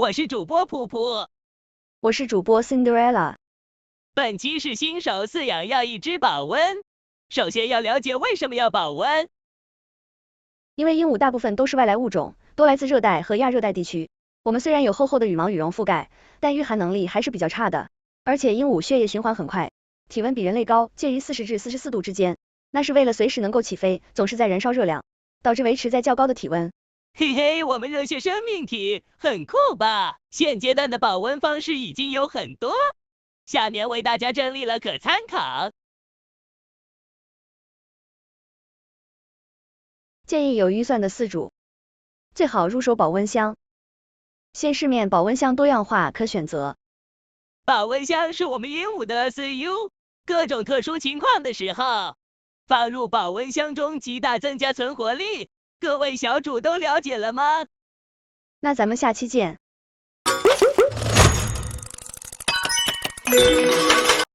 我是主播噗噗，我是主播 Cinderella。本期是新手饲养要一只保温。首先要了解为什么要保温。因为鹦鹉大部分都是外来物种，多来自热带和亚热带地区。我们虽然有厚厚的羽毛羽绒覆盖，但御寒能力还是比较差的。而且鹦鹉血液循环很快，体温比人类高，介于40至44度之间。那是为了随时能够起飞，总是在燃烧热量，导致维持在较高的体温。嘿嘿，我们热血生命体很酷吧？现阶段的保温方式已经有很多，下面为大家整理了可参考。建议有预算的饲主，最好入手保温箱。现市面保温箱多样化可选择。保温箱是我们鹦鹉的 SU， 各种特殊情况的时候，放入保温箱中极大增加存活力。各位小主都了解了吗？那咱们下期见。